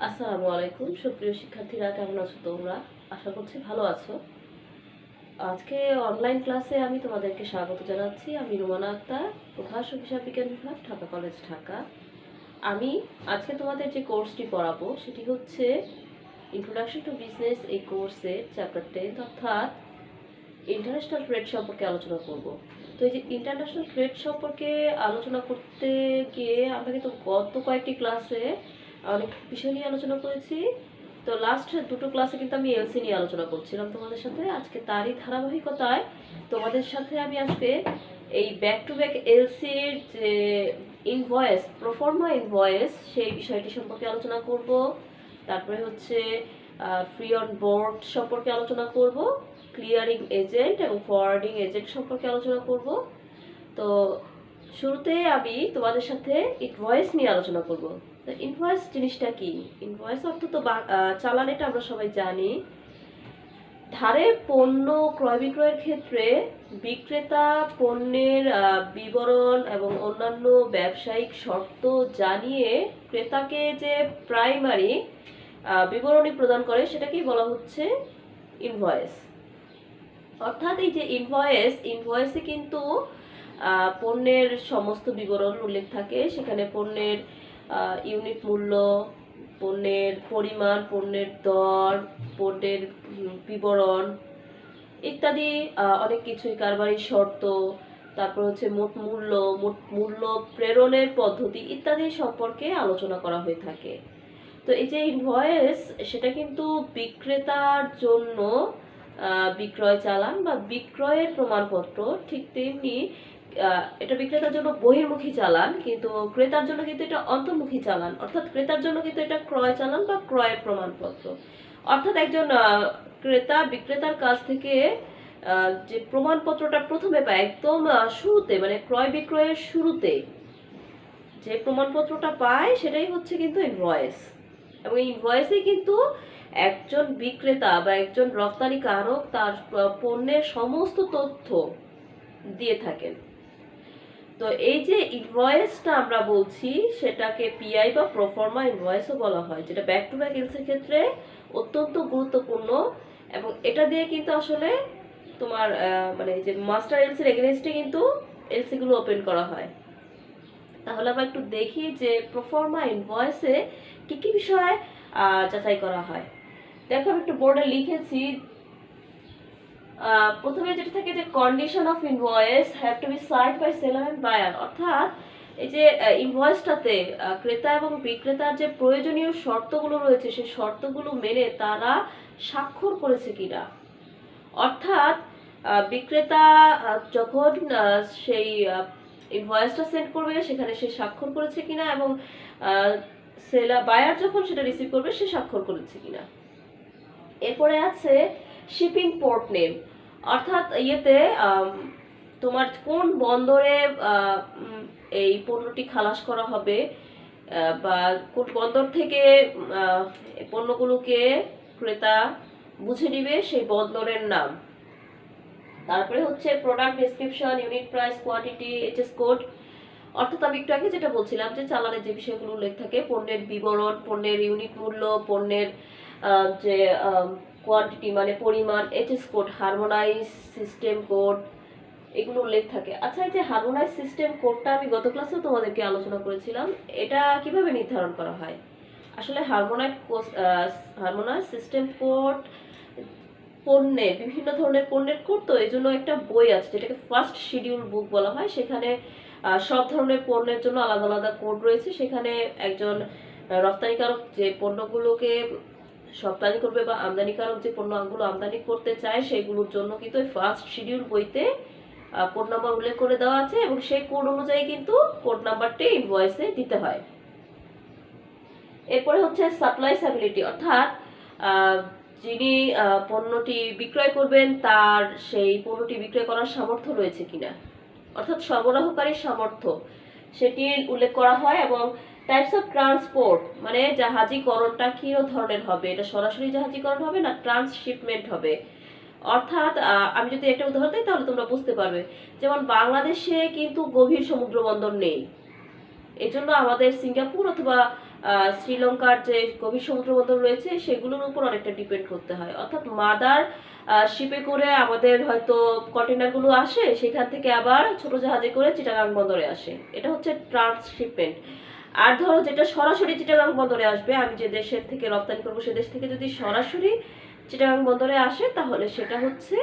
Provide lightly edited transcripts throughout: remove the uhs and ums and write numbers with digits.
আসসালামু আলাইকুম সুপ্রিয় শিক্ষার্থীরা, কেমন আছো তোমরা? আশা করছি ভালো আছো। আজকে অনলাইন ক্লাসে আমি তোমাদেরকে স্বাগত জানাচ্ছি। আমি রুমানা আক্তার, প্রভাষক হিসাব বিজ্ঞান বিভাগ, ঢাকা কলেজ, ঢাকা। আমি আজকে তোমাদের যে কোর্সটি পড়াবো সেটি হচ্ছে ইন্ট্রোডাকশন টু বিজনেস। এই কোর্সের চ্যাপ্টার 10 অর্থাৎ ইন্টারন্যাশনাল ট্রেড সম্পর্কে আলোচনা করব। তো এই যে ইন্টারন্যাশনাল ট্রেড সম্পর্কে আলোচনা করতে গিয়ে আমরা কিন্তু গত কয়েকটি ক্লাসে অনেক বিষয় নিয়ে আলোচনা করেছি। তো লাস্ট দুটো ক্লাসে কিন্তু আমি এলসি নিয়ে আলোচনা করছিলাম তোমাদের সাথে। আজকে তারই ধারাবাহিকতায় তোমাদের সাথে আমি আজকে এই ব্যাক টু ব্যাক এলসির যে ইনভয়েস, প্রফর্মা ইনভয়েস, সেই বিষয়টি সম্পর্কে আলোচনা করব। তারপরে হচ্ছে ফ্রি অন বোর্ড সম্পর্কে আলোচনা করব, ক্লিয়ারিং এজেন্ট এবং ফরওয়ার্ডিং এজেন্ট সম্পর্কে আলোচনা করব। তো শুরুতে আমি তোমাদের সাথে ইনভয়েস নিয়ে আলোচনা করব। তো ইনভয়েস জিনিসটা কি? ইনভয়েস অর্থ তো চালান, এটা আমরা সবাই জানি। ধারে পণ্য ক্রয় বিক্রয়ের ক্ষেত্রে বিক্রেতা পণ্যের বিবরণ এবং অন্যান্য ব্যবসায়িক শর্ত জানিয়ে ক্রেতাকে যে প্রাইমারি বিবরণী প্রদান করে সেটাকেই বলা হচ্ছে ইনভয়েস। অর্থাৎ এই যে ইনভয়েসে কিন্তু পণ্যের সমস্ত বিবরণ উল্লেখ থাকে। সেখানে পণ্যের ইউনিট মূল্য, পণ্যের পরিমাণ, পণ্যের দর, পণ্যের বিবরণ ইত্যাদি অনেক কিছুই, কারবারি শর্ত, তারপর হচ্ছে মোট মূল্য প্রেরণের পদ্ধতি ইত্যাদি সম্পর্কে আলোচনা করা হয়ে থাকে। তো এই যে ইনভয়েস, সেটা কিন্তু বিক্রেতার জন্য বিক্রয় চালান বা বিক্রয়ের প্রমাণপত্র, ঠিক তেমনি এটা বিক্রেতার জন্য বহির্মুখী চালান, কিন্তু ক্রেতার জন্য কিন্তু এটা অন্তর্মুখী চালান। অর্থাৎ ক্রেতার জন্য কিন্তু এটা ক্রয় চালান বা ক্রয়ের প্রমাণপত্র। অর্থাৎ একজন ক্রেতা বিক্রেতার কাছ থেকে যে প্রমাণপত্রটা প্রথমে পায়, একদম শুরুতে, মানে ক্রয় বিক্রয়ের শুরুতে যে প্রমাণপত্রটা পায় সেটাই হচ্ছে কিন্তু ইনভয়েস। এবং এই ইনভয়েসে কিন্তু একজন বিক্রেতা বা একজন রপ্তানিকারক তার পণ্যের সমস্ত তথ্য দিয়ে থাকেন। তো এই যে ইনভয়েসটা আমরা বলছি সেটাকে পিআই বা প্রফর্মা ইনভয়েসও বলা হয়, যেটা ব্যাক টু ব্যাক এলসির ক্ষেত্রে অত্যন্ত গুরুত্বপূর্ণ। এবং এটা দিয়ে কিন্তু আসলে তোমার মানে যে মাস্টার এলসির এগেনস্টে কিন্তু এলসিগুলো ওপেন করা হয়। তাহলে আমরা একটু দেখি যে প্রফর্মা ইনভয়েসে কি কি বিষয় যাচাই করা হয়। দেখো আমি একটু বোর্ডে লিখেছি। প্রথমে যেটা থাকে যে condition of invoice have to be signed by seller and buyer. অর্থাৎ এই যে ইনভয়েসটাতে ক্রেতা এবং বিক্রেতার যে প্রয়োজনীয় শর্তগুলো রয়েছে সেই শর্তগুলো মেনে তারা স্বাক্ষর করেছে কিনা। অর্থাৎ বিক্রেতা যখন সেই ইনভয়েসটা সেন্ড করবে সেখানে সে স্বাক্ষর করেছে কিনা, এবং বায়ার যখন সেটা রিসিভ করবে সে স্বাক্ষর করেছে কিনা। এরপরে আছে শিপিং পোর্ট নেম। অর্থাৎ ইয়েতে তোমার কোন বন্দরে এই পণ্যটি খালাস করা হবে, বা কোন বন্দর থেকে পণ্যগুলোকে ক্রেতা বুঝে নিবে সেই বন্দরের নাম। তারপরে হচ্ছে product description, unit price, quantity, HS code. অর্থাৎ আমি একটু আগে যেটা বলছিলাম যে চালানের যে বিষয়গুলো উল্লেখ থাকে, পণ্যের বিবরণ, পণ্যের ইউনিট মূল্য, পণ্যের যে কোয়ান্টিটি মানে পরিমাণ, HS code, harmonise system code, এগুলো উল্লেখ থাকে। আচ্ছা, এই যে হারমোনাইজ সিস্টেম কোডটা আমি গত ক্লাসেও তোমাদেরকে আলোচনা করেছিলাম, এটা কিভাবে নির্ধারণ করা হয়। আসলে হারমোনাইজ সিস্টেম কোড পণ্যের, বিভিন্ন ধরনের পণ্যের কোড, তো এই জন্য একটা বই আছে যেটাকে ফার্স্ট শিডিউল বুক বলা হয়। সেখানে সব ধরনের পণ্যের জন্য আলাদা আলাদা কোড রয়েছে। সেখানে একজন রপ্তানিকারক যে পণ্যগুলোকে রপ্তানি করবে বা আমদানিকারক যে পণ্যগুলো আমদানি করতে চায় সেগুলোর জন্য কিন্তু ফার্স্ট শিডিউল বইতে কোড নাম্বার উল্লেখ করে দেওয়া আছে, এবং সেই কোড অনুযায়ী কিন্তু কোড নাম্বারটি ইনভয়েসে দিতে হয়। এরপরে হচ্ছে সাপ্লাইসাবিলিটি, অর্থাৎ যিনি পণ্যটি বিক্রয় করবেন তার সেই পণ্যটি বিক্রয় করার সামর্থ্য রয়েছে কিনা, অর্থাৎ সরবরাহকারীর সামর্থ্য, সেটি উল্লেখ করা হয়। এবং টাইপস অফ ট্রান্সপোর্ট, মানে জাহাজীকরণটা কি ধরনের হবে, এটা সরাসরি জাহাজীকরণ হবে না ট্রান্সশিপমেন্ট হবে। অর্থাৎ আমি যদি একটা উদাহরণ দিই তাহলে তোমরা বুঝতে পারবে। যেমন বাংলাদেশে কিন্তু গভীর সমুদ্র বন্দর নেই, এজন্য আমাদের সিঙ্গাপুর অথবা শ্রীলঙ্কার যে গভীর সমুদ্র বন্দর রয়েছে সেগুলোর উপর অনেকটা ডিপেন্ড করতে হয়। অর্থাৎ মাদার শিপে করে আমাদের হয়তো কন্টেনারগুলো আসে, সেখান থেকে আবার ছোট জাহাজে করে চিটাগাং বন্দরে আসে, এটা হচ্ছে ট্রান্সশিপমেন্ট। আর ধরো যেটা সরাসরি চিটাগাং বন্দরে আসবে, আমি যে দেশের থেকে রপ্তানি করবো সে দেশ থেকে যদি সরাসরি চিটাগাং বন্দরে আসে তাহলে সেটা হচ্ছে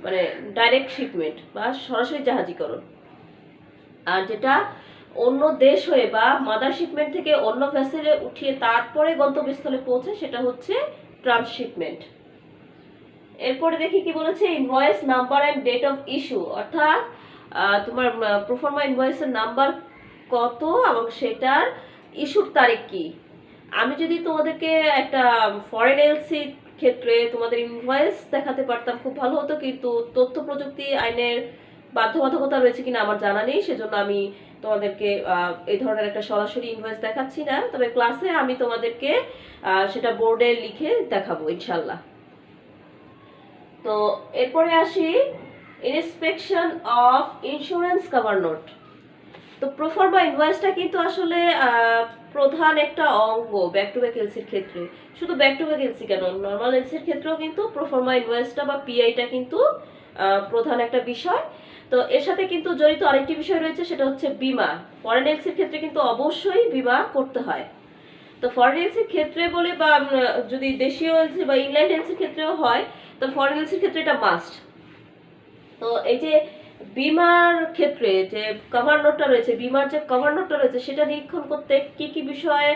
মানে ডাইরেক্ট শিপমেন্ট বা সরাসরি জাহাজীকরণ। আর যেটা অন্য দেশ হয়ে বা মাদার শিপমেন্ট থেকে অন্য ভেসেলে উঠিয়ে তারপরে গন্তব্যস্থলে পৌঁছে সেটা হচ্ছে ট্রান্সশিপমেন্ট। এরপরে দেখি কি বলেছে, invoice number and date of issue, অর্থাৎ তোমার প্রোফর্মা ইনভয়েসের নাম্বার কত এবং সেটার ইস্যুর তারিখ কি। আমি যদি তোমাদেরকে একটা ফরেন এলসি ক্ষেত্রে তোমাদের ইনভয়েস দেখাতে পারতাম খুব ভালো হতো, কিন্তু তথ্য প্রযুক্তি আইনের বাধ্যবাধকতা রয়েছে কিনা আমার জানা নেই, সেজন্য আমি তোমাদেরকে এই ধরনের একটা সরাসরি ইনভয়েস দেখাচ্ছি না। তবে ক্লাসে আমি তোমাদেরকে সেটা বোর্ডে লিখে দেখাবো ইনশাল্লাহ। তো এরপরে আসি inspection of insurance cover note. তো প্রোফর্মা ইনভয়েসটা কিন্তু আসলে প্রধান একটা অঙ্গ ব্যাক টু ব্যাক এলসির ক্ষেত্রে। শুধু ব্যাক টু ব্যাক এলসি কেন, নর্মাল এলসির ক্ষেত্রেও কিন্তু প্রোফর্মা ইনভয়েসটা বা পিআইটা কিন্তু প্রধান একটা বিষয়। তো এর সাথে কিন্তু জড়িত আরেকটি বিষয় রয়েছে, সেটা হচ্ছে বীমা। ফরেন এলসির ক্ষেত্রে কিন্তু অবশ্যই বীমা করতে হয়। তো ফরেন এলসির ক্ষেত্রে বলে বা যদি দেশীয় এলসি বা ইংল্যান্ড এলসির ক্ষেত্রেও হয়, তো ফরেন এলসির ক্ষেত্রে এটা মাস্ট। তো এই যে বীমার ক্ষেত্রে যে কভার নোটটা রয়েছে, বীমার যে কভার নোটটা রয়েছে সেটা নিরীক্ষণ করতে কি কি বিষয়ে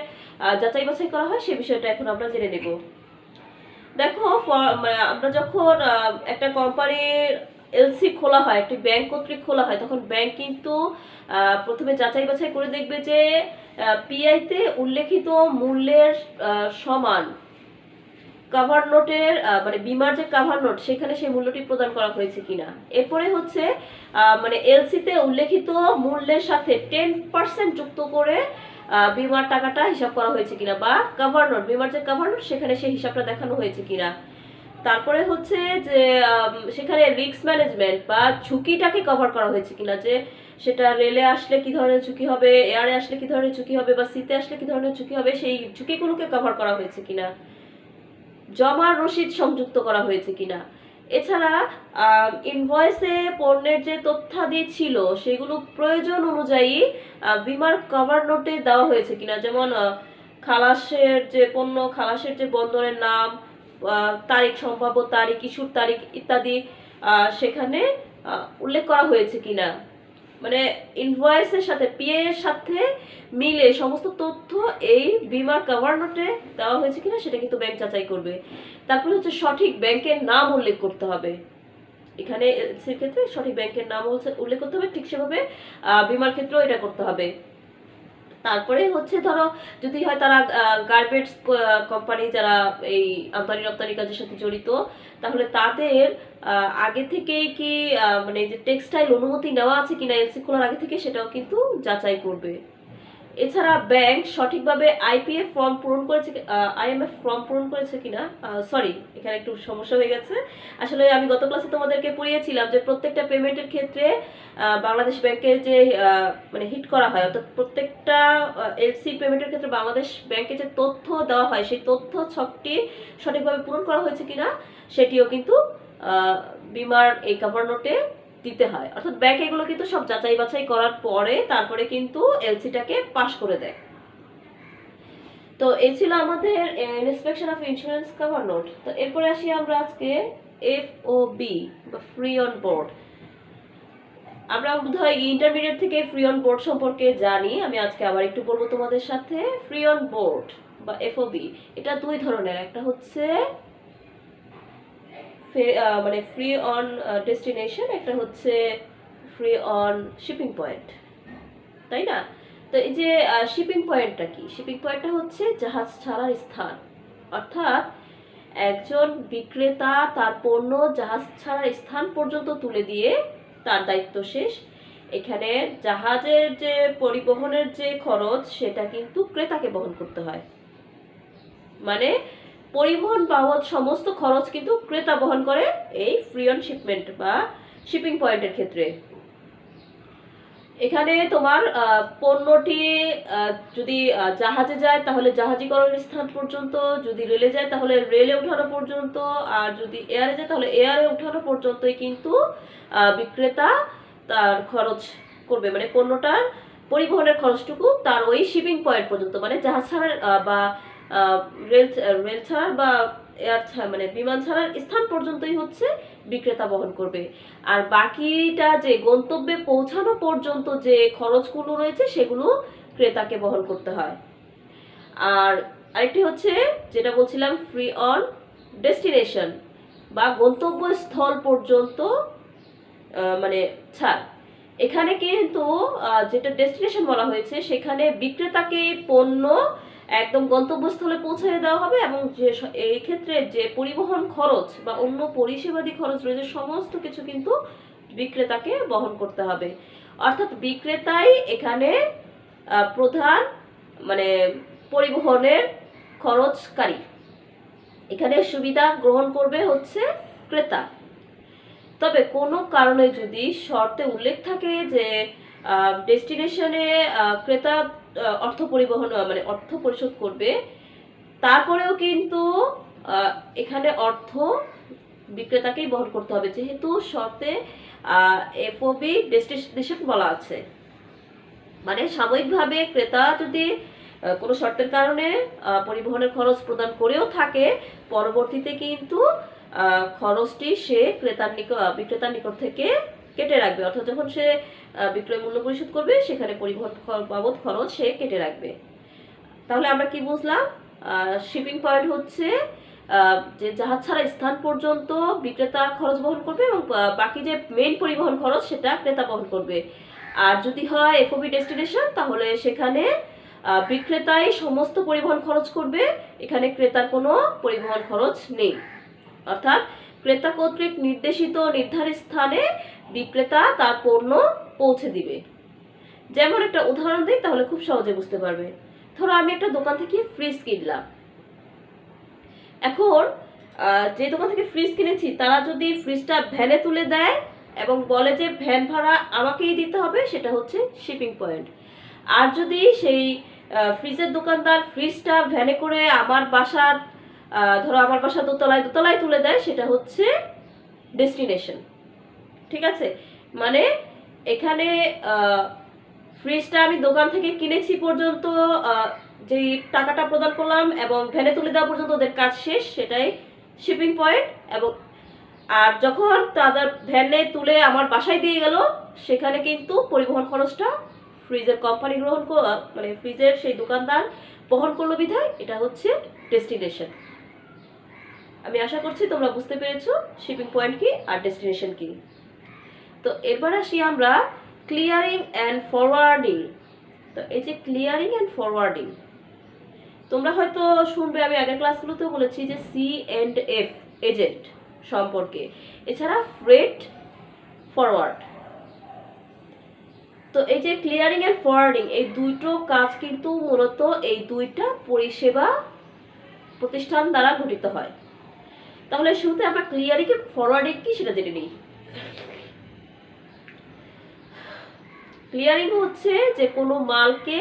যাচাই বাছাই করা হয় সেই বিষয়টা এখন আমরা জেনে নেব। দেখো, আমরা যখন একটা কোম্পানির এলসি খোলা হয়, একটি ব্যাংক কর্তৃক খোলা হয়, তখন ব্যাংক কিন্তু প্রথমে যাচাই বাছাই করে দেখবে যে পিআইতে উল্লেখিত মূল্যের সমান কভার নোটের মানে বীমার যে কভার নোট সেখানে সেই মূল্যটি প্রদান করা হয়েছে কিনা। এরপরে হচ্ছে মানে এলসিতে উল্লেখিত মূল্যের সাথে 10% যুক্ত করে বীমার টাকাটা হিসাব করা হয়েছে কিনা, বা কভার নোট বীমার যে কভার নোট সেখানে সেই হিসাবটা দেখানো হয়েছে কিনা। তারপরে হচ্ছে যে সেখানে রিস্ক ম্যানেজমেন্ট বা ঝুঁকিটাকে কভার করা হয়েছে কিনা, যে সেটা রেলে আসলে কি ধরনের ঝুঁকি হবে, এয়ারে আসলে কি ধরনের ঝুঁকি হবে, বা সিতে আসলে কি ধরনের ঝুঁকি হবে, সেই ঝুঁকিগুলোকে কভার করা হয়েছে কিনা। জমার রসিদ সংযুক্ত করা হয়েছে কিনা। এছাড়া ইনভয়েসে পণ্যের যে তথ্যাদি ছিল সেগুলো প্রয়োজন অনুযায়ী বীমার কভার নোটে দেওয়া হয়েছে কিনা, যেমন খালাসের যে পণ্য, খালাসের যে বন্দরের নাম, তারিখ, সম্ভাব্য তারিখ, ইস্যুর তারিখ ইত্যাদি সেখানে উল্লেখ করা হয়েছে কিনা। মানে ইনভয়েসের সাথে পিএ এর সাথে মিলে সমস্ত তথ্য এই বীমার কভার নোটে দেওয়া হয়েছে কিনা সেটা কিন্তু ব্যাংক যাচাই করবে। তারপরে হচ্ছে সঠিক ব্যাংকের নাম উল্লেখ করতে হবে। এখানে সেক্ষেত্রে সঠিক ব্যাংকের নাম উল্লেখ করতে হবে, ঠিক সেভাবে বীমার ক্ষেত্রেও এটা করতে হবে। তারপরে হচ্ছে ধরো যদি হয় তারা গার্মেন্টস কোম্পানি যারা এই আমদানি রপ্তানি কাজের সাথে জড়িত, তাহলে তাদের আগে থেকেই কি মানে যে টেক্সটাইল অনুমতি নেওয়া আছে কিনা এলসি খোলার আগে থেকে সেটাও কিন্তু যাচাই করবে। এছাড়া ব্যাংক সঠিকভাবে আইপিএফ ফর্ম পূরণ করেছে, আইএমএফ ফর্ম পূরণ করেছে কিনা। সরি, এখানে একটু সমস্যা হয়ে গেছে। আসলে আমি গত ক্লাসে তোমাদেরকে পড়িয়েছিলাম যে প্রত্যেকটা পেমেন্টের ক্ষেত্রে বাংলাদেশ ব্যাংকের যে মানে হিট করা হয়, অর্থাৎ প্রত্যেকটা এলসি পেমেন্টের ক্ষেত্রে বাংলাদেশ ব্যাংকে যে তথ্য দেওয়া হয় সেই তথ্য ছকটি সঠিকভাবে পূরণ করা হয়েছে কিনা সেটিও কিন্তু বীমার এই কভার নোটে দিতে হয়। অর্থাৎ ব্যাংক এগুলো কিন্তু সব যাচাই বাছাই করার পরে তারপরে কিন্তু এলসিটাকে পাস করে দেয়। তো এই ছিল আমাদের inspection of insurance cover note. তো এরপরে আসি আমরা আজকে এফওবি বা ফ্রি অন বোর্ড। আমরা বোধহয় ইন্টারমিডিয়েট থেকে ফ্রি অন বোর্ড সম্পর্কে জানি, আমি আজকে আবার একটু বলবো তোমাদের সাথে। ফ্রি অন বোর্ড বা এফওবি এটা দুই ধরনের, একটা হচ্ছে মানে ফ্রি অন ডেস্টিনেশন, একটা হচ্ছে ফ্রি অন শিপিং পয়েন্ট, তাই না? তো এই যে শিপিং পয়েন্টটা কি? শিপিং পয়েন্টটা হচ্ছে জাহাজ ছাড়ার স্থান, অর্থাৎ একজন বিক্রেতা তার পণ্য জাহাজ ছাড়ার স্থান পর্যন্ত তুলে দিয়ে তার দায়িত্ব শেষ। এখানে জাহাজের যে পরিবহনের যে খরচ সেটা কিন্তু ক্রেতাকে বহন করতে হয়, মানে পরিবহন বাবদ সমস্ত খরচ কিন্তু ক্রেতা বহন করে এই ফ্রি অন শিপমেন্ট বা শিপিং পয়েন্টের ক্ষেত্রে। এখানে তোমার পণ্যটি যদি জাহাজে যায় তাহলে জাহাজীকরণের স্থান পর্যন্ত, যদি রেলে যায় তাহলে রেলে ওঠানো পর্যন্ত, আর যদি এয়ারে যায় তাহলে এয়ারে ওঠানো পর্যন্তই কিন্তু বিক্রেতা তার খরচ করবে, মানে পণ্যটার পরিবহনের খরচটুকু তার ওই শিপিং পয়েন্ট পর্যন্ত, মানে জাহাজ ছাড়ার বা রেল রেল ছাড়ার বা এয়ার ছাড়া মানে বিমান ছাড়ার স্থান পর্যন্তই হচ্ছে বিক্রেতা বহন করবে। আর বাকিটা যে গন্তব্যে পৌঁছানো পর্যন্ত যে খরচগুলো রয়েছে সেগুলো ক্রেতাকে বহন করতে হয়। আর আরেকটি হচ্ছে যেটা বলছিলাম ফ্রি অন ডেস্টিনেশন বা গন্তব্যস্থল পর্যন্ত মানে ছাড়। এখানে কিন্তু যেটা ডেস্টিনেশন বলা হয়েছে সেখানে বিক্রেতাকে পণ্য একদম গন্তব্যস্থলে পৌঁছে দেওয়া হবে, এবং যে এই ক্ষেত্রে যে পরিবহন খরচ বা অন্য পরিষেবাদি খরচ রয়েছে সমস্ত কিছু কিন্তু বিক্রেতাকে বহন করতে হবে। অর্থাৎ বিক্রেতাই এখানে প্রধান মানে পরিবহনের খরচকারী। এখানে সুবিধা গ্রহণ করবে হচ্ছে ক্রেতা। তবে কোনো কারণে যদি শর্তে উল্লেখ থাকে যে ডেস্টিনেশনে ক্রেতা অর্থ পরিবহন মানে অর্থ পরিশোধ করবে, তারপরেও কিন্তু এখানে অর্থ বিক্রেতাকেই বহন করতে হবে, যেহেতু শর্তে এফওবি ডেস্টিনেশন বলা আছে। মানে সাময়িকভাবে ক্রেতা যদি কোনো শর্তের কারণে পরিবহনের খরচ প্রদান করেও থাকে, পরবর্তীতে কিন্তু খরচটি সে বিক্রেতার নিকট থেকে কেটে রাখবে। অর্থাৎ যখন সে বিক্রয় মূল্য পরিশোধ করবে সেখানে পরিবহন বাবদ খরচ সে কেটে রাখবে। তাহলে আমরা কি বুঝলাম? শিপিং পয়েন্ট হচ্ছে যে জাহাজ ছাড়া স্থান পর্যন্ত বিক্রেতা খরচ বহন করবে, এবং বাকি যে মেইন পরিবহন খরচ সেটা ক্রেতা বহন করবে। আর যদি হয় এফওবি ডেস্টিনেশন তাহলে সেখানে বিক্রেতাই সমস্ত পরিবহন খরচ করবে, এখানে ক্রেতার কোনো পরিবহন খরচ নেই। অর্থাৎ ক্রেতা কর্তৃক নির্দেশিত নির্ধারিত স্থানে বিক্রেতা তার পণ্য পৌঁছে দিবে। যেমন একটা উদাহরণ দিই তাহলে খুব সহজে বুঝতে পারবে। ধরো আমি একটা দোকান থেকে ফ্রিজ কিনলাম। এখন যে দোকান থেকে ফ্রিজ কিনেছি তারা যদি ফ্রিজটা ভ্যানে তুলে দেয় এবং বলে যে ভ্যান ভাড়া আমাকেই দিতে হবে, সেটা হচ্ছে শিপিং পয়েন্ট। আর যদি সেই ফ্রিজের দোকানদার ফ্রিজটা ভ্যানে করে আমার বাসার ধরো আমার বাসা দোতলায় তুলে দেয়, সেটা হচ্ছে ডেস্টিনেশন। ঠিক আছে? মানে এখানে ফ্রিজটা আমি দোকান থেকে কিনেছি পর্যন্ত যেই টাকাটা প্রদান করলাম এবং ভ্যানে তুলে দেওয়া পর্যন্ত ওদের কাজ শেষ, সেটাই শিপিং পয়েন্ট। এবং আর যখন তাদের ভ্যানে তুলে আমার বাসায় দিয়ে গেল, সেখানে কিন্তু পরিবহন খরচটা ফ্রিজের কোম্পানি মানে ফ্রিজের সেই দোকানদার বহন করলো বিধায় এটা হচ্ছে ডেস্টিনেশন। আমি আশা করছি তোমরা বুঝতে পেরেছো শিপিং পয়েন্ট কি আর ডেস্টিনেশন কি। তো এবার আসি আমরা ক্লিয়ারিং অ্যান্ড ফরওয়ার্ডিং। তো এই যে ক্লিয়ারিং অ্যান্ড ফরওয়ার্ডিং তোমরা হয়তো শুনবে, আমি আগের ক্লাসগুলোতেও বলেছি যে C&F এজেন্ট সম্পর্কে, এছাড়া ফ্রেট ফরওয়ার্ড। তো এই যে ক্লিয়ারিং অ্যান্ড ফরওয়ার্ডিং এই দুটো কাজ কিন্তু মূলত এই দুইটা পরিষেবা প্রতিষ্ঠান দ্বারা গঠিত হয়। তাহলে শুরুতে আমরা ক্লিয়ারিং এন্ড ফরওয়ার্ডিং কি সেটা জেনে নিই। ক্লিয়ারিং হচ্ছে যে কোনো মালকে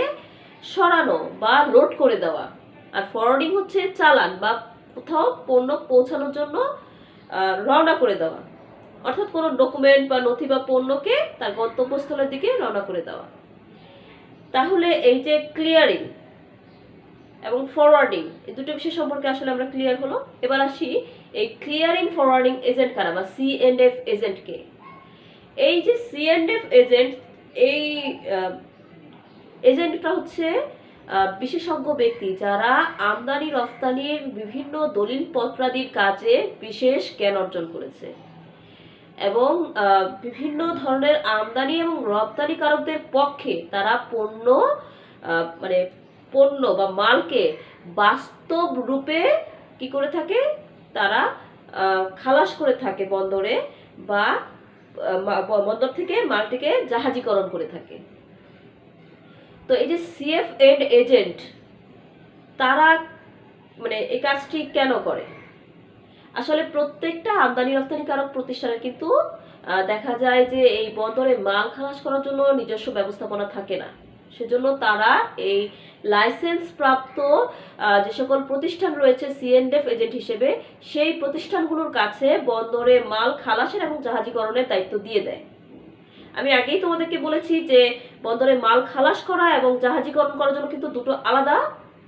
সরানো বা লোড করে দেওয়া, আর ফরওয়ার্ডিং হচ্ছে চালান বা কোথাও পণ্য পৌঁছানোর জন্য রওনা করে দেওয়া। অর্থাৎ কোনো ডকুমেন্ট বা নথি বা পণ্যকে তার গন্তব্যস্থলের দিকে রওনা করে দেওয়া। তাহলে এই যে ক্লিয়ারিং এবং ফরওয়ার্ডিং এই দুটো বিষয় সম্পর্কে আসলে আমরা ক্লিয়ার হলো। এবার আসি এই ক্লিয়ারিং ফরওয়ার্ডিং এজেন্ট কারা বা C&F এজেন্টকে। এই যে C&F এজেন্ট, এই এজেন্টটা হচ্ছে বিশেষজ্ঞ ব্যক্তি যারা আমদানি রফতানির বিভিন্ন দলিল পত্রাদির কাজে বিশেষ জ্ঞান অর্জন করেছে, এবং বিভিন্ন ধরনের আমদানি এবং রপ্তানিকারকদের পক্ষে তারা পণ্য বা মালকে বাস্তব রূপে কি করে থাকে, তারা খালাস করে থাকে বন্দরে, বা বন্দর থেকে মালটিকে জাহাজীকরণ করে থাকে। তো এই যে CF এন্ড এজেন্ট তারা মানে এই কাজটি কেন করে? আসলে প্রত্যেকটা আমদানি রপ্তানিকারক প্রতিষ্ঠানের কিন্তু দেখা যায় যে এই বন্দরে মাল খালাস করার জন্য নিজস্ব ব্যবস্থাপনা থাকে না। সেজন্য তারা এই লাইসেন্স প্রাপ্ত যে সকল প্রতিষ্ঠান রয়েছে সিএনএফ এজেন্ট হিসেবে, সেই প্রতিষ্ঠানগুলোর কাছে বন্দরে মাল খালাসের এবং জাহাজীকরণের দায়িত্ব দিয়ে দেয়। আমি আগেই তোমাদেরকে বলেছি যে বন্দরে মাল খালাস করা এবং জাহাজীকরণ করার জন্য কিন্তু দুটো আলাদা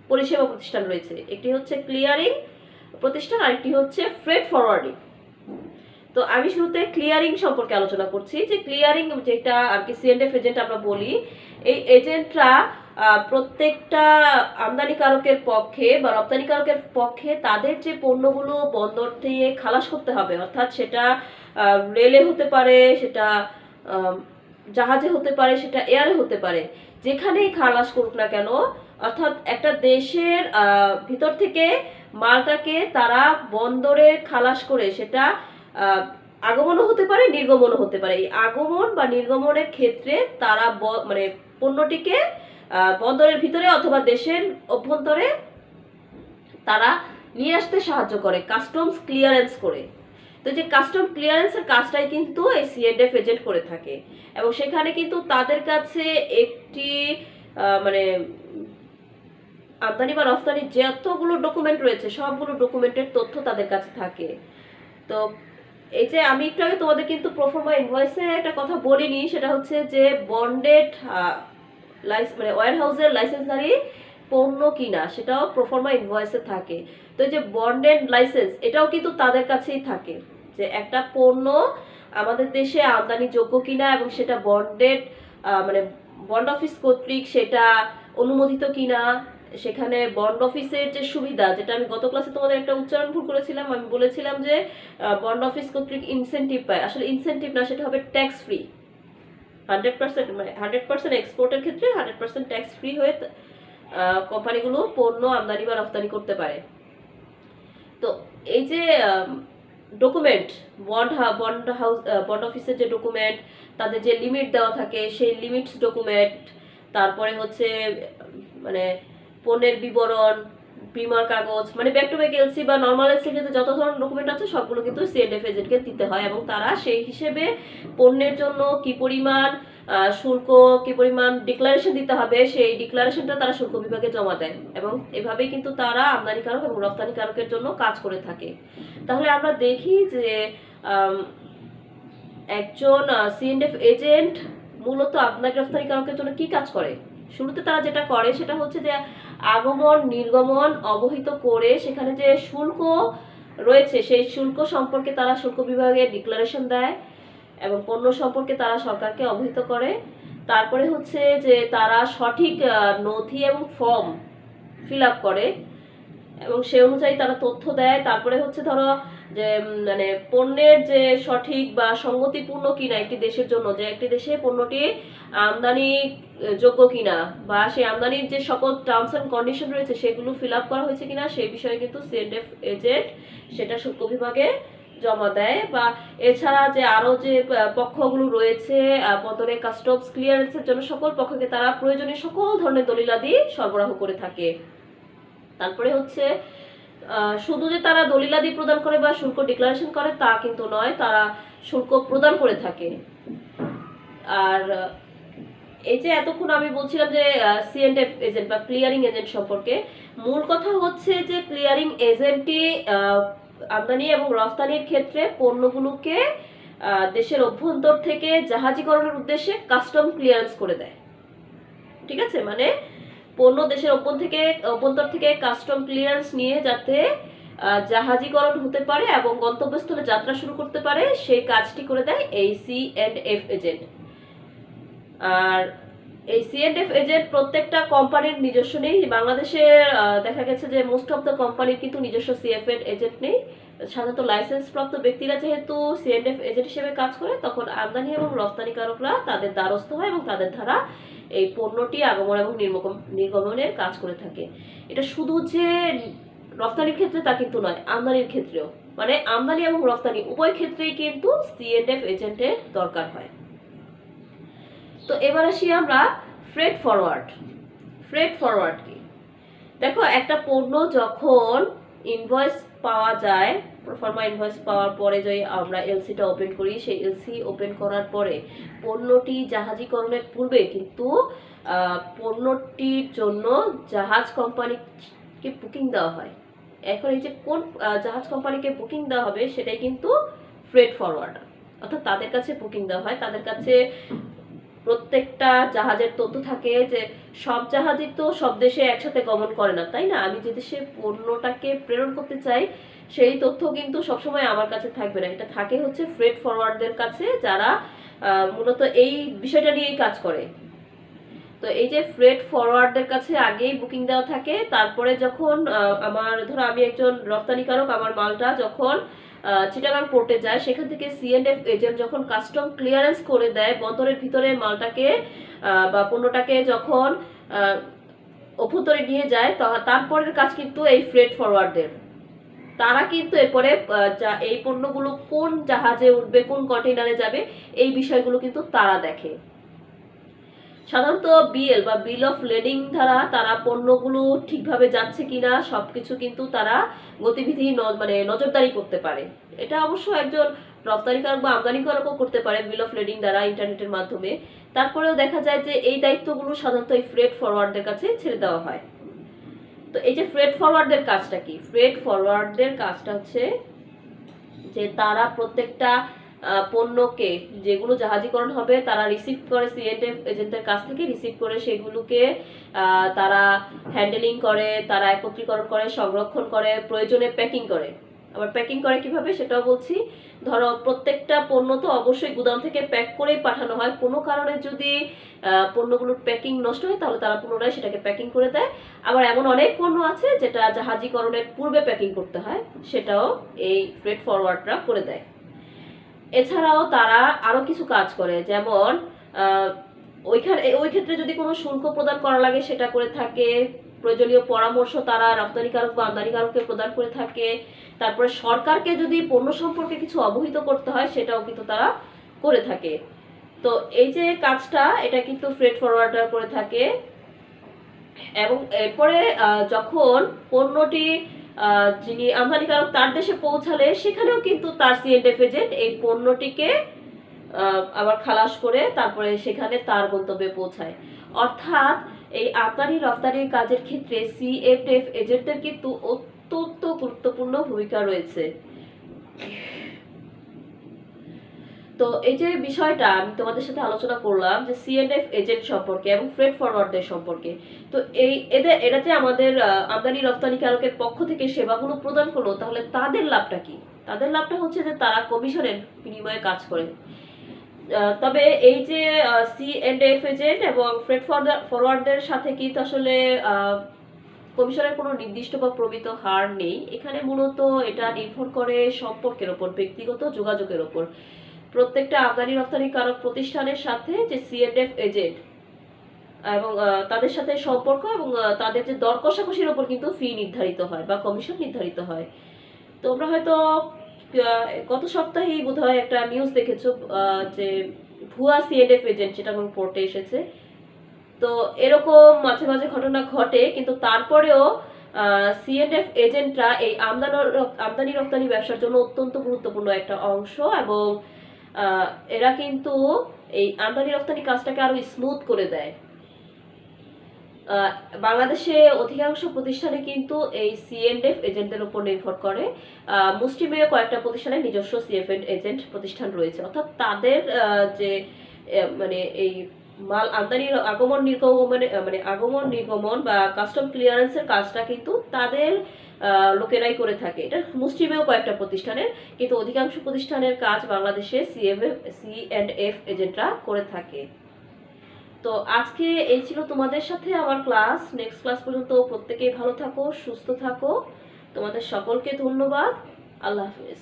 পরিষেবা প্রতিষ্ঠান রয়েছে। একটি হচ্ছে ক্লিয়ারিং প্রতিষ্ঠান, আরেকটি হচ্ছে ফ্রেট ফরওয়ার্ডিং। তো আমি শুরুতে ক্লিয়ারিং সম্পর্কে আলোচনা করছি। যে ক্লিয়ারিং যেটা আর কি সিএনএফ এজেন্ট আমরা বলি, এই এজেন্টরা প্রত্যেকটা আমদানিকারকের পক্ষে বা রপ্তানিকারকের পক্ষে তাদের যে পণ্যগুলো বন্দর থেকে খালাস করতে হবে, অর্থাৎ সেটা রেলে হতে পারে, সেটা জাহাজে হতে পারে, সেটা এয়ারে হতে পারে, যেখানেই খালাস করুক না কেন, অর্থাৎ একটা দেশের ভিতর থেকে মালটাকে তারা বন্দরে খালাস করে সেটা আগমনও হতে পারে, নির্গমনও হতে পারে। এই আগমন বা নির্গমনের ক্ষেত্রে তারা মানে পণ্যটিকে বন্দরের ভিতরে অথবা দেশের অভ্যন্তরে তারা নিয়ে আসতে সাহায্য করে কাস্টমস ক্লিয়ারেন্স করে। তো যে কাস্টম ক্লিয়ারেন্সের কাজটাই কিন্তু এই সিএনএফ এজেন্ট করে থাকে, এবং সেখানে কিন্তু তাদের কাছে একটি মানে আমদানি বা রফতানির যতগুলো ডকুমেন্ট রয়েছে সবগুলো ডকুমেন্টের তথ্য তাদের কাছে থাকে। তো এই যে আমি একটু আগে তোমাদের কিন্তু প্রোফর্মা ইনভয়েসে একটা কথা বলিনি, সেটা হচ্ছে যে বন্ডেড মানে ওয়্যার হাউসের লাইসেন্সধারী পণ্য কিনা সেটাও প্রোফর্মা ইনভয়েসে থাকে। তো এই যে বন্ডেড লাইসেন্স এটাও কিন্তু তাদের কাছেই থাকে, যে একটা পণ্য আমাদের দেশে আমদানিযোগ্য কিনা এবং সেটা বন্ডেড মানে বন্ড অফিস কর্তৃক সেটা অনুমোদিত কিনা, সেখানে বন্ড অফিসের যে সুবিধা, যেটা আমি গত ক্লাসে তোমাদের একটা উচ্চারণ ভুল করেছিলাম, আমি বলেছিলাম যে বন্ড অফিস কর্তৃক ইনসেন্টিভ পায়, আসলে ইনসেন্টিভ না, সেটা হবে ট্যাক্স ফ্রি। 100% মানে 100% এক্সপোর্টের ক্ষেত্রে 100% ট্যাক্স ফ্রি হয়ে কোম্পানিগুলো পণ্য আমদানি বা রপ্তানি করতে পারে। তো এই যে ডকুমেন্ট বন্ড অফিসের যে ডকুমেন্ট, তাদের যে লিমিট দেওয়া থাকে সেই লিমিটস ডকুমেন্ট, তারপরে হচ্ছে মানে পণ্যের বিবরণ, বিমার কাগজ, মানে ব্যাক টু ব্যাক এলসি বা নর্মাল এলসি ক্ষেত্রে যত ধরনের ডকুমেন্ট আছে সবগুলো কিন্তু সিএনএফ এজেন্টকে দিতে হয়, এবং তারা সেই হিসেবে পণ্যের জন্য কি পরিমাণ শুল্ক, কি পরিমাণ ডিক্লারেশন দিতে হবে, সেই ডিক্লারেশনটা তারা শুল্ক বিভাগে জমা দেয়, এবং এভাবেই কিন্তু তারা আমদানিকারক এবং রপ্তানিকারকের জন্য কাজ করে থাকে। তাহলে আমরা দেখি যে একজন সিএনএফ এজেন্ট মূলত আমদানি রপ্তানিকারকের জন্য কি কাজ করে। শুরুতে তারা যেটা করে সেটা হচ্ছে যে আগমন নির্গমন অবহিত করে সেখানে যে শুল্ক রয়েছে সেই শুল্ক সম্পর্কে তারা শুল্ক বিভাগে ডিক্লারেশন দেয় এবং পণ্য সম্পর্কে তারা সরকারকে অবহিত করে। তারপরে হচ্ছে যে তারা সঠিক নথি এবং ফর্ম ফিল আপ করে এবং সে অনুযায়ী তারা তথ্য দেয়। তারপরে হচ্ছে ধরো যে মানে পণ্যের যে সঠিক বা সঙ্গতিপূর্ণ কিনা একটি দেশের জন্য, যে একটি দেশে পণ্যটি আমদানি যোগ্য কিনা বা সেই আমদানির যে সকল টার্মস অ্যান্ড কন্ডিশন রয়েছে সেগুলো ফিল আপ করা হয়েছে কিনা সেই বিষয়ে কিন্তু সিএনএফ এজেন্ট সেটা শুল্ক বিভাগে জমা দেয়। বা এছাড়া যে আরও যে পক্ষগুলো রয়েছে বন্দরে কাস্টমস ক্লিয়ারেন্সের জন্য সকল পক্ষকে তারা প্রয়োজনীয় সকল ধরনের দলিলাদি সরবরাহ করে থাকে। তারপরে হচ্ছে শুধু যে তারা দলিলাদি প্রদান করে বা শুল্ক ডিক্লারেশন করে তা কিন্তু নয়, তারা শুল্ক প্রদান করে থাকে। আর এই যে এতক্ষণ আমি বলছিলাম যে সিএনএফ এজেন্ট বা ক্লিয়ারিং এজেন্ট সম্পর্কে, মূল কথা হচ্ছে যে ক্লিয়ারিং এজেন্টই আমদানি এবং রফতানির ক্ষেত্রে পণ্যগুলোকে দেশের অভ্যন্তর থেকে জাহাজীকরণের উদ্দেশ্যে কাস্টম ক্লিয়ারেন্স করে দেয়। ঠিক আছে, মানে পণ্য দেশের অভ্যন্তর থেকে কাস্টম ক্লিয়ারেন্স নিয়ে যাতে জাহাজীকরণ হতে পারে এবং গন্তব্যস্থলে যাত্রা শুরু করতে পারে সেই কাজটি করে দেয় এই সিএনএফ এজেন্ট। আর এই সিএনএফ এজেন্ট প্রত্যেকটা কোম্পানির নিজস্ব নেই। বাংলাদেশে দেখা গেছে যে মোস্ট অফ দ্য কোম্পানির কিন্তু নিজস্ব সিএফএ এজেন্ট নেই। সাধারণত লাইসেন্স প্রাপ্ত ব্যক্তিরা যেহেতু সিএনএফ এজেন্ট হিসেবে কাজ করে, তখন আমদানি এবং রপ্তানিকারকরা তাদের দ্বারস্থ হয় এবং তাদের দ্বারা এই পণ্যটি আগমন এবং নির্গমনের কাজ করে থাকে। এটা শুধু যে রপ্তানির ক্ষেত্রে তা কিন্তু নয়, আমদানির ক্ষেত্রেও, মানে আমদানি এবং রপ্তানি উভয় ক্ষেত্রেই কিন্তু সিএনএফ এজেন্টের দরকার হয়। তো এবার আসি আমরা ফ্রেট ফরওয়ার্ড। ফ্রেট ফরওয়ার্ড কি? দেখো, একটা পণ্য যখন ইনভয়েস পাওয়া যায়, প্রোফার্মা ইনভয়েস পাওয়ার পরে যদি আমরা এলসিটা ওপেন করি, সেই এলসি ওপেন করার পরে পণ্যটি জাহাজীকরণের পূর্বে কিন্তু পণ্যটির জন্য জাহাজ কোম্পানিকে বুকিং দেওয়া হয়। এখন এই যে কোন জাহাজ কোম্পানিকে বুকিং দেওয়া হবে সেটাই কিন্তু ফ্রেট ফরওয়ার্ডার, অর্থাৎ তাদের কাছে বুকিং দেওয়া হয়। তাদের কাছে প্রত্যেকটা জাহাজের তথ্য থাকে, যে সব জাহাজই তো সব দেশে একসাথে গমন করে না, তাই না? আমি যে দেশে পণ্যটাকে প্রেরণ করতে চাই সেই তথ্য কিন্তু সবসময় আমার কাছে থাকবে না, এটা থাকে হচ্ছে ফ্রেট ফরওয়ার্ডদের কাছে, যারা মূলত এই বিষয়টা নিয়েই কাজ করে। তো এই যে ফ্রেট ফরওয়ার্ডদের কাছে আগেই বুকিং দেওয়া থাকে, তারপরে যখন আমার ধরো আমি একজন রপ্তানিকারক, আমার মালটা যখন চিটাগাং পোর্টে যায়, সেখান থেকে C&F এজেন্ট যখন কাস্টম ক্লিয়ারেন্স করে দেয় বন্দরের ভিতরে মালটাকে বা পণ্যটাকে, যখন অভ্যন্তরে নিয়ে যায়, তারপরের কাজ কিন্তু এই ফ্রেট ফরওয়ার্ডদের। তারা কিন্তু এরপরে এই পণ্যগুলো কোন জাহাজে উঠবে, কোন কন্টেইনারে যাবে, এই বিষয়গুলো কিন্তু তারা দেখে। সাধারণত বিএল বা বিল অফ লেডিং দ্বারা তারা পণ্যগুলো ঠিকভাবে যাচ্ছে কিনা সবকিছু কিন্তু তারা গতিবিধি মানে নজরদারি করতে পারে। এটা অবশ্য একজন রপ্তানিকারক বা আমদানিকারকও করতে পারে বিল অফ লেডিং দ্বারা, ইন্টারনেটের মাধ্যমে। তারপরেও দেখা যায় যে এই দায়িত্বগুলো সাধারণত এই ফ্রেট ফরওয়ার্ডদের কাছে ছেড়ে দেওয়া হয়। তো এই যে ফ্রেট ফরওয়ার্ডদের কাজটা কি? ফ্রেট ফরওয়ার্ডদের কাজটা হচ্ছে যে তারা প্রত্যেকটা পণ্যকে, যেগুলো জাহাজীকরণ হবে, তারা রিসিভ করে C&F এজেন্টের কাছ থেকে, রিসিভ করে সেগুলোকে তারা হ্যান্ডেলিং করে, তারা একত্রীকরণ করে, সংরক্ষণ করে, প্রয়োজনে প্যাকিং করে। আবার প্যাকিং করে কিভাবে সেটাও বলছি। ধরো প্রত্যেকটা পণ্য তো অবশ্যই গুদাম থেকে প্যাক করেই পাঠানো হয়, কোনো কারণে যদি পণ্যগুলোর প্যাকিং নষ্ট হয় তাহলে তারা পুনরায় সেটাকে প্যাকিং করে দেয়। আবার এমন অনেক পণ্য আছে যেটা জাহাজীকরণের পূর্বে প্যাকিং করতে হয়, সেটাও এই ফ্রেট ফরওয়ার্ডরা করে দেয়। এছাড়াও তারা আরো কিছু কাজ করে, যেমন ওই ক্ষেত্রে যদি কোনো শুল্ক প্রদান করা লাগে সেটা করে থাকে, প্রয়োজনীয় পরামর্শ তারা রপ্তানিকারক বা আমদানিকারককে প্রদান করে থাকে। তারপরে সরকারকে যদি পণ্য সম্পর্কে কিছু অবহিত করতে হয় সেটাও কিন্তু তারা করে থাকে। তো এই যে কাজটা, এটা কিন্তু ফ্রেট ফরওয়ার্ডার করে থাকে। এবং এরপরে যখন পণ্যটি যিনি আমদানিকারক তার দেশে পৌঁছালে, সেখানেও কিন্তু তার C&F এজেন্ট এই পণ্যটিকে আবার খালাস করে তারপরে সেখানে তার গন্তব্যে পৌঁছায়। অর্থাৎ এই আমদানি রপ্তানির কাজের ক্ষেত্রে C&F এজেন্টদের কিন্তু অত্যন্ত গুরুত্বপূর্ণ ভূমিকা রয়েছে। তো এই যে বিষয়টা আমি তোমাদের সাথে আলোচনা করলাম যে C&F এজেন্ট সম্পর্কে এবং ফ্রেট ফরওয়ার্ডদের সম্পর্কে, তো এরা যে আমাদের আমদানি রপ্তানিকারকের পক্ষ থেকে সেবাগুলো প্রদান করলো, তাহলে তাদের লাভটা কি? তাদের লাভটা হচ্ছে যে তারা কমিশনের বিনিময়ে কাজ করে। তবে এই যে C&F এজেন্ট এবং ফ্রেট ফরওয়ার্ডদের সাথে কিন্তু আসলে কমিশনের কোনো নির্দিষ্ট বা প্রমিত হার নেই। এখানে মূলত এটা নির্ভর করে সম্পর্কের ওপর, ব্যক্তিগত যোগাযোগের ওপর। প্রত্যেকটা আমদানি রপ্তানিকারক প্রতিষ্ঠানের সাথে যে C&F এজেন্ট এবং তাদের সাথে সম্পর্ক এবং তাদের যে দর কষাকষির ওপর কিন্তু ফি নির্ধারিত হয় বা কমিশন নির্ধারিত হয়। তোমরা হয়তো গত সপ্তাহেই বোধহয় একটা নিউজ দেখেছো যে ভুয়া C&F এজেন্ট যেটা কোন পোর্টে এসেছে। তো এরকম মাঝে মাঝে ঘটনা ঘটে, কিন্তু তারপরেও C&F এজেন্টরা এই আমদানি রপ্তানি ব্যবসার জন্য অত্যন্ত গুরুত্বপূর্ণ একটা অংশ, এবং এরা কিন্তু এই আমদানি রপ্তানি কাজটাকে আরো স্মুথ করে দেয়। বাংলাদেশে অধিকাংশ প্রতিষ্ঠানে কিন্তু এই C&F এজেন্টদের উপর নির্ভর করে। মুষ্টিমেয় কয়েকটা প্রতিষ্ঠানে নিজস্ব C&F এজেন্ট প্রতিষ্ঠান রয়েছে, অর্থাৎ তাদের যে মানে এই মাল আমদানির আগমন নির্গমন বা কাস্টম ক্লিয়ারেন্সের কাজটা কিন্তু তাদের লোকেরাই করে থাকে। এটা মুষ্টিমেয় কয়েকটা প্রতিষ্ঠানের, কিন্তু অধিকাংশ প্রতিষ্ঠানের কাজ বাংলাদেশে C&F এজেন্টরা করে থাকে। তো আজকে এই ছিল তোমাদের সাথে আমার ক্লাস। নেক্সট ক্লাস পর্যন্ত প্রত্যেকেই ভালো থাকো, সুস্থ থাকো। তোমাদের সকলকে ধন্যবাদ। আল্লাহ হাফেজ।